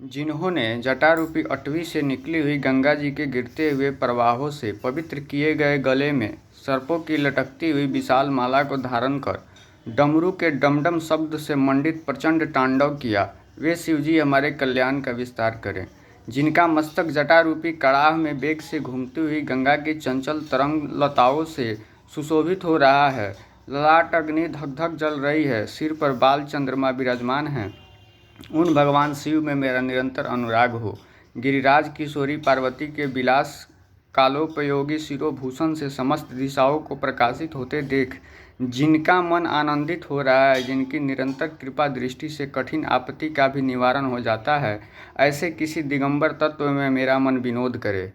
जिन्होंने जटारूपी अटवी से निकली हुई गंगा जी के गिरते हुए प्रवाहों से पवित्र किए गए गले में सर्पों की लटकती हुई विशाल माला को धारण कर डमरू के डमडम शब्द से मंडित प्रचंड तांडव किया, वे शिवजी हमारे कल्याण का विस्तार करें। जिनका मस्तक जटारूपी कड़ाह में वेग से घूमती हुई गंगा की चंचल तरंग लताओं से सुशोभित हो रहा है, ललाट अग्नि धक धक जल रही है, सिर पर बाल चंद्रमा विराजमान हैं, उन भगवान शिव में मेरा निरंतर अनुराग हो। गिरिराज किशोरी पार्वती के विलास कालोपयोगी शिरोभूषण से समस्त दिशाओं को प्रकाशित होते देख जिनका मन आनंदित हो रहा है, जिनकी निरंतर कृपा दृष्टि से कठिन आपत्ति का भी निवारण हो जाता है, ऐसे किसी दिगंबर तत्व में मेरा मन विनोद करे।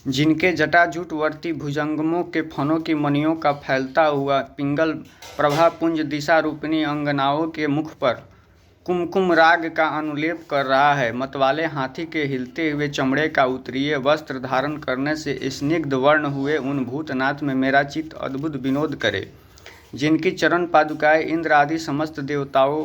जिनके जटाजूटवर्ती भुजंगमों के फनों की मणियों का फैलता हुआ पिंगल प्रभापुंज दिशा रूपिणी अंगनाओं के मुख पर कुमकुम राग का अनुलेप कर रहा है, मतवाले हाथी के हिलते हुए चमड़े का उत्तरीय वस्त्र धारण करने से स्निग्ध वर्ण हुए उन भूतनाथ में मेरा चित्त अद्भुत विनोद करे। जिनकी चरण पादुकाएं इंद्र आदि समस्त देवताओं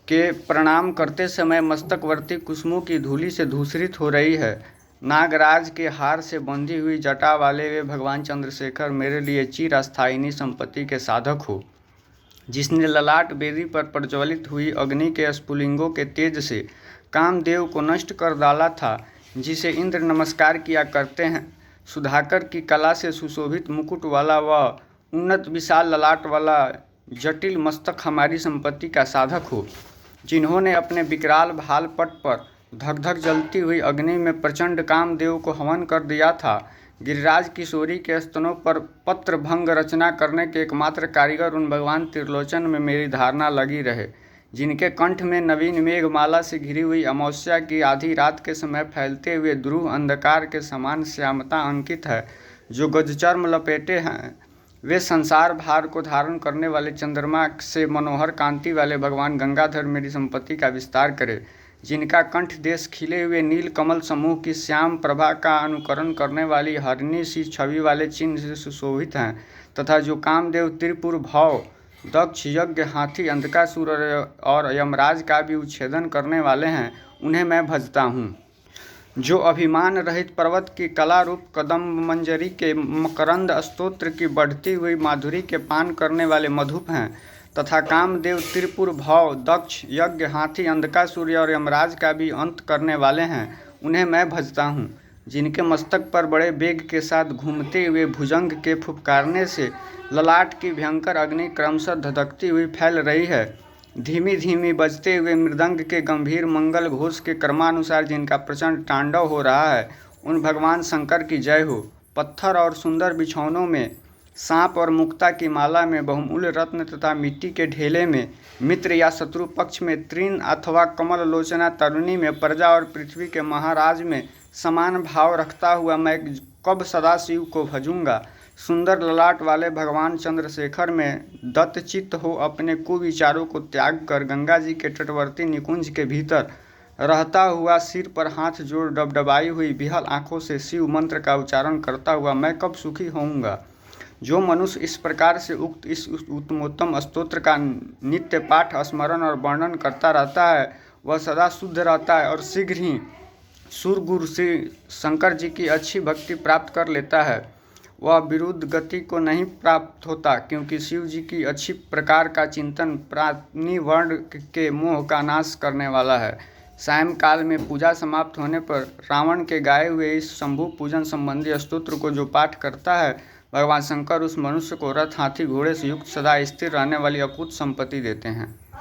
के प्रणाम करते समय मस्तकवर्ती कुसुमों की धूलि से धूसरित हो रही है, नागराज के हार से बंधी हुई जटा वाले वे भगवान चंद्रशेखर मेरे लिए चिरस्थायिनी संपत्ति के साधक हो। जिसने ललाट बेदी पर प्रज्वलित हुई अग्नि के स्फुलिंगों के तेज से कामदेव को नष्ट कर डाला था, जिसे इंद्र नमस्कार किया करते हैं, सुधाकर की कला से सुशोभित मुकुट वाला व उन्नत विशाल ललाट वाला जटिल मस्तक हमारी संपत्ति का साधक हो। जिन्होंने अपने विकराल भाल पट पर धक धक जलती हुई अग्नि में प्रचंड कामदेव को हवन कर दिया था, गिरिराज किशोरी के स्तनों पर पत्र भंग रचना करने के एकमात्र कारीगर उन भगवान त्रिलोचन में मेरी धारणा लगी रहे। जिनके कंठ में नवीन मेघमाला से घिरी हुई अमावस्या की आधी रात के समय फैलते हुए ध्रुव अंधकार के समान श्यामता अंकित है, जो गजचर्म लपेटे हैं, वे संसार भार को धारण करने वाले चंद्रमा से मनोहर कांति वाले भगवान गंगाधर मेरी संपत्ति का विस्तार करे। जिनका कंठ देश खिले हुए नील कमल समूह की श्याम प्रभा का अनुकरण करने वाली हरिणी सी छवि वाले चिन्ह से सुशोभित हैं, तथा जो कामदेव त्रिपुर भव दक्ष यज्ञ हाथी अंधकासुर और यमराज का भी उच्छेदन करने वाले हैं, उन्हें मैं भजता हूँ। जो अभिमान रहित पर्वत की कला रूप कदम्ब मंजरी के मकरंद स्तोत्र की बढ़ती हुई माधुरी के पान करने वाले मधुप हैं, तथा कामदेव त्रिपुर भव दक्ष यज्ञ हाथी अंधकासुर और यमराज का भी अंत करने वाले हैं, उन्हें मैं भजता हूँ। जिनके मस्तक पर बड़े वेग के साथ घूमते हुए भुजंग के फुफकारने से ललाट की भयंकर अग्नि क्रमशः धधकती हुई फैल रही है, धीमी धीमी बजते हुए मृदंग के गंभीर मंगल घोष के क्रमानुसार जिनका प्रचंड तांडव हो रहा है, उन भगवान शंकर की जय हो। पत्थर और सुंदर बिछौनों में सांप और मुक्ता की माला में बहुमूल्य रत्न तथा मिट्टी के ढेले में मित्र या शत्रु पक्ष में तृण अथवा कमल लोचना तरुणी में प्रजा और पृथ्वी के महाराज में समान भाव रखता हुआ मैं कब सदाशिव को भजूंगा। सुंदर ललाट वाले भगवान चंद्रशेखर में दत्तचित्त हो अपने कुविचारों को त्याग कर गंगा जी के तटवर्ती निकुंज के भीतर रहता हुआ सिर पर हाथ जोड़ डबडबाई हुई विहल आंखों से शिव मंत्र का उच्चारण करता हुआ मैं कब सुखी होऊंगा। जो मनुष्य इस प्रकार से उक्त इस उत्तमोत्तम स्तोत्र का नित्य पाठ स्मरण और वर्णन करता रहता है, वह सदा शुद्ध रहता है और शीघ्र ही सुरगुरु श्री शंकर जी की अच्छी भक्ति प्राप्त कर लेता है। वह विरुद्ध गति को नहीं प्राप्त होता, क्योंकि शिव जी की अच्छी प्रकार का चिंतन प्राणी वर्ण के मोह का नाश करने वाला है। सायंकाल में पूजा समाप्त होने पर रावण के गाए हुए इस शंभु पूजन संबंधी स्तोत्र को जो पाठ करता है, भगवान शंकर उस मनुष्य को रथ हाथी घोड़े से युक्त सदा स्थिर रहने वाली अकूत संपत्ति देते हैं।